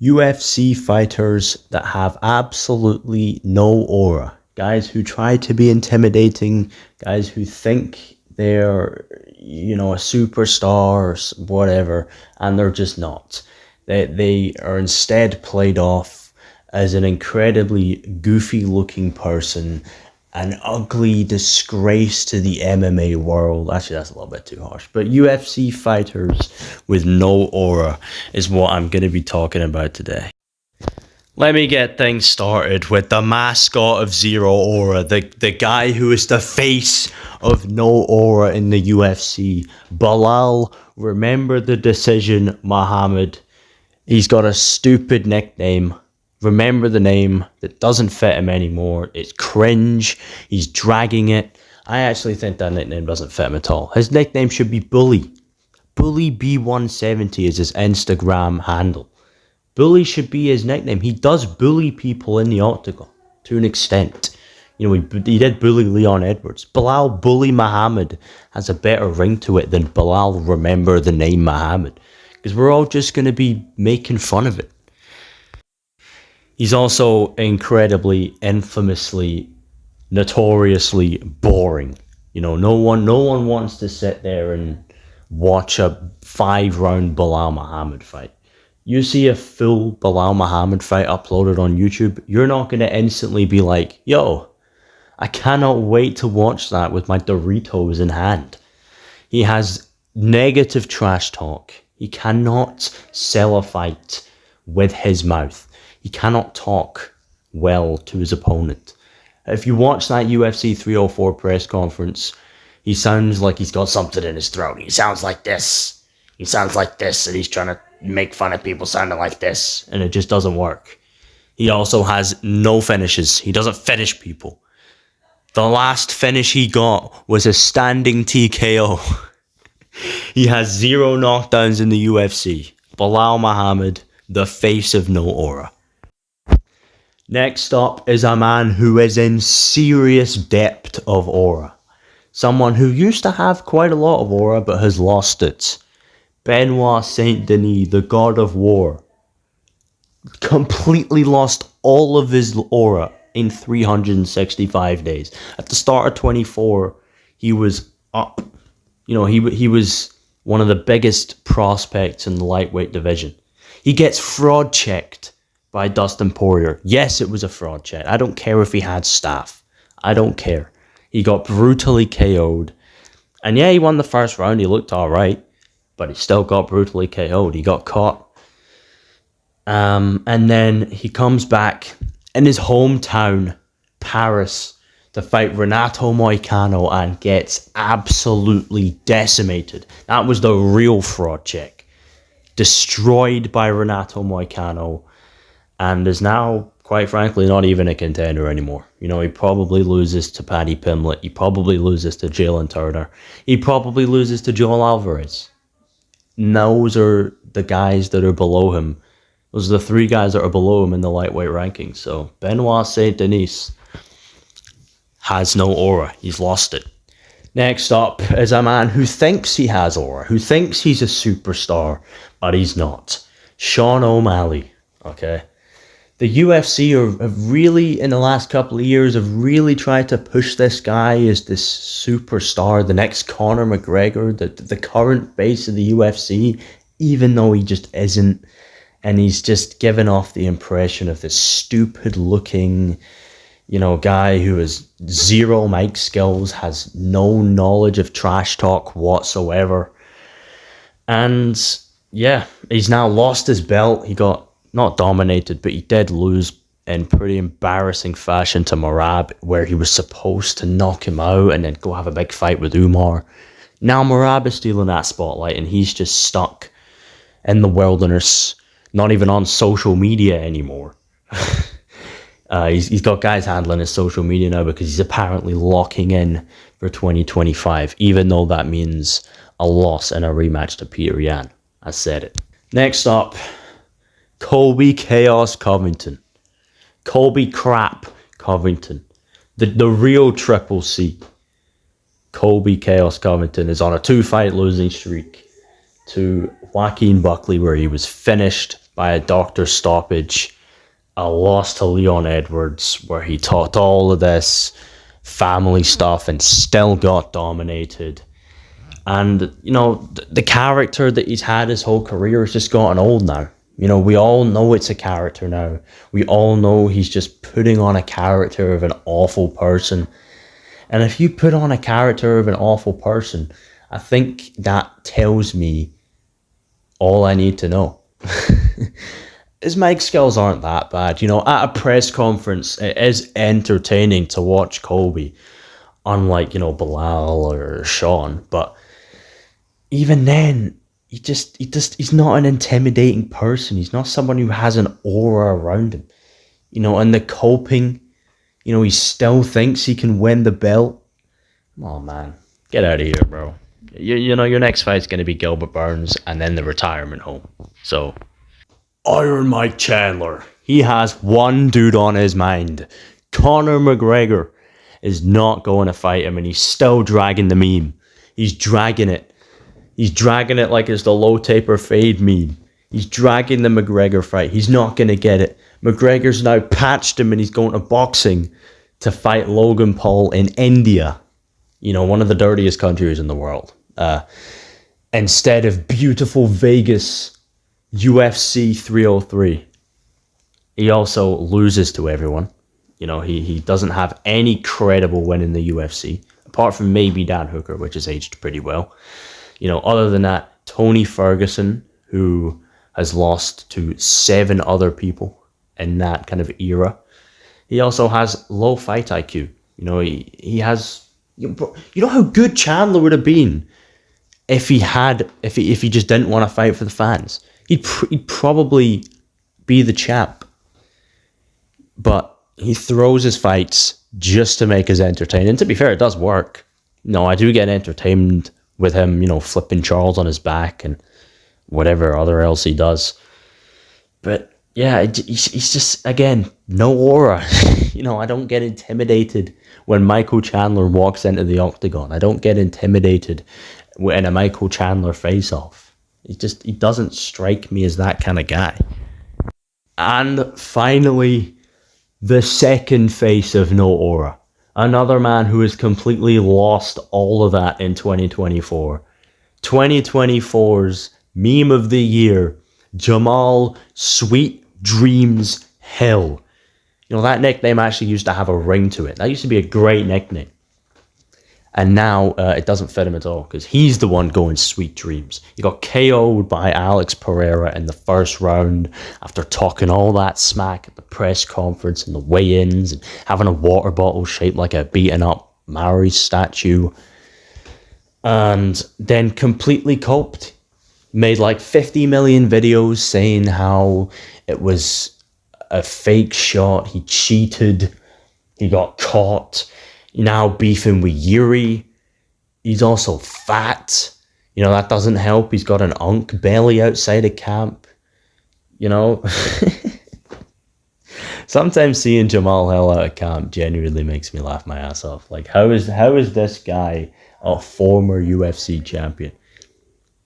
UFC fighters that have absolutely no aura. Guys who try to be intimidating, guys who think they're, a superstar or whatever, and they're just not. They are instead played off as an incredibly goofy looking person, an ugly disgrace to the MMA world. Actually, that's a little bit too harsh. But UFC fighters with no aura is what I'm going to be talking about today. Let me get things started with the mascot of Zero Aura, the guy who is the face of no aura in the UFC. Bilal, remember the decision, Muhammad. He's got a stupid nickname. Remember the name that doesn't fit him anymore. It's cringe. He's dragging it. I actually think that nickname doesn't fit him at all. His nickname should be Bully. Bully B170 is his Instagram handle. Bully should be his nickname. He does bully people in the octagon to an extent. He did bully Leon Edwards. Bilal Bully Muhammad has a better ring to it than Bilal Remember the Name Muhammad. Because we're all just going to be making fun of it. He's also incredibly, infamously, notoriously boring. No one wants to sit there and watch a 5-round Bilal Muhammad fight. You see a full Bilal Muhammad fight uploaded on YouTube, you're not going to instantly be like, yo, I cannot wait to watch that with my Doritos in hand. He has negative trash talk. He cannot sell a fight with his mouth. He cannot talk well to his opponent. If you watch that UFC 304 press conference, he sounds like he's got something in his throat. He sounds like this. He sounds like this, and he's trying to make fun of people sounding like this, and it just doesn't work. He also has no finishes. He doesn't finish people. The last finish he got was a standing TKO. He has 0 knockdowns in the UFC. Bilal Muhammad, the face of no aura. Next up is a man who is in serious depth of aura. Someone who used to have quite a lot of aura but has lost it. Benoit Saint Denis, the god of war, completely lost all of his aura in 365 days. At the start of 24, he was up. He was one of the biggest prospects in the lightweight division. He gets fraud checked by Dustin Poirier. Yes, it was a fraud check. I don't care if he had staff. I don't care. He got brutally KO'd. And yeah, he won the first round. He looked all right. But he still got brutally KO'd. He got caught. And then he comes back in his hometown, Paris, to fight Renato Moicano and gets absolutely decimated. That was the real fraud check. Destroyed by Renato Moicano. And is now, quite frankly, not even a contender anymore. He probably loses to Paddy Pimblett. He probably loses to Jalen Turner. He probably loses to Joel Alvarez. And those are the guys that are below him. Those are the 3 guys that are below him in the lightweight rankings. So Benoit Saint Denis has no aura. He's lost it. Next up is a man who thinks he has aura, who thinks he's a superstar, but he's not. Sean O'Malley. Okay. The UFC have really, in the last couple of years, have really tried to push this guy as this superstar, the next Conor McGregor, the current face of the UFC, even though he just isn't. And he's just given off the impression of this stupid-looking, guy who has 0 mic skills, has no knowledge of trash talk whatsoever. And, yeah, he's now lost his belt. He got not dominated, but he did lose in pretty embarrassing fashion to Merab, where he was supposed to knock him out and then go have a big fight with Umar. Now Merab is stealing that spotlight, and he's just stuck in the wilderness, not even on social media anymore. He's got guys handling his social media now because he's apparently locking in for 2025, even though that means a loss and a rematch to Peter Yan. I said it. Next up, Colby Chaos Covington. Colby Crap Covington. The real Triple C. Colby Chaos Covington is on a 2-fight losing streak to Joaquin Buckley, where he was finished by a doctor stoppage, a loss to Leon Edwards, where he talked all of this family stuff and still got dominated. And, you know, the character that he's had his whole career has just gotten old now. You know, we all know it's a character now. We all know he's just putting on a character of an awful person. And if you put on a character of an awful person, I think that tells me all I need to know. His mic skills aren't that bad. You know, at a press conference, it is entertaining to watch Colby, unlike, you know, Bilal or Sean. But even then, he's not an intimidating person. He's not someone who has an aura around him. You know, and the coping, you know, he still thinks he can win the belt. Come on, man. Get out of here, bro. You know, your next fight's going to be Gilbert Burns and then the retirement home. So, Iron Mike Chandler. He has one dude on his mind. Conor McGregor is not going to fight him, and he's still dragging the meme. He's dragging it. He's dragging it like it's the low taper fade meme. He's dragging the McGregor fight. He's not going to get it. McGregor's now patched him and he's going to boxing to fight Logan Paul in India. You know, one of the dirtiest countries in the world. Instead of beautiful Vegas UFC 303. He also loses to everyone. You know, he doesn't have any credible win in the UFC, apart from maybe Dan Hooker, which has aged pretty well. You know, other than that, Tony Ferguson, who has lost to 7 other people in that kind of era. He also has low fight IQ. You know, he has... You know how good Chandler would have been if he just didn't want to fight for the fans. He'd probably be the champ. But he throws his fights just to make us entertained. And to be fair, it does work. No, I do get entertained with him, you know, flipping Charles on his back and whatever other else he does. But yeah, he's just, again, no aura. You know, I don't get intimidated when Michael Chandler walks into the octagon. I don't get intimidated in a Michael Chandler face-off. He doesn't strike me as that kind of guy. And finally, the second face of no aura. Another man who has completely lost all of that in 2024. 2024's meme of the year, Jamal Sweet Dreams Hill. You know, that nickname actually used to have a ring to it. That used to be a great nickname. And now it doesn't fit him at all because he's the one going sweet dreams. He got KO'd by Alex Pereira in the first round after talking all that smack at the press conference and the weigh-ins and having a water bottle shaped like a beaten up Maori statue. And then completely coped. Made like 50 million videos saying how it was a fake shot. He cheated. He got caught. Now beefing with Yuri. He's also fat. You know, that doesn't help. He's got an unk belly outside of camp. You know? Sometimes seeing Jamal Hill out of camp genuinely makes me laugh my ass off. Like, how is this guy a former UFC champion?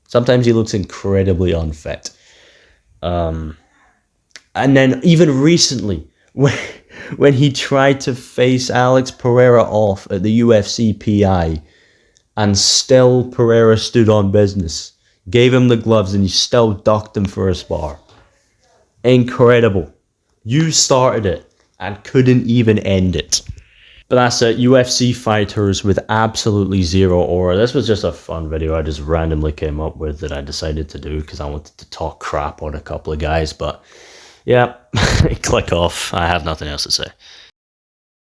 Sometimes he looks incredibly unfit. And then even recently, when he tried to face Alex Pereira off at the UFC PI, and still Pereira stood on business, gave him the gloves, and he still ducked him for a spar. Incredible. You started it and couldn't even end it. But that's it, UFC fighters with absolutely zero aura. This was just a fun video I just randomly came up with that I decided to do because I wanted to talk crap on a couple of guys. But yeah, click off. I have nothing else to say.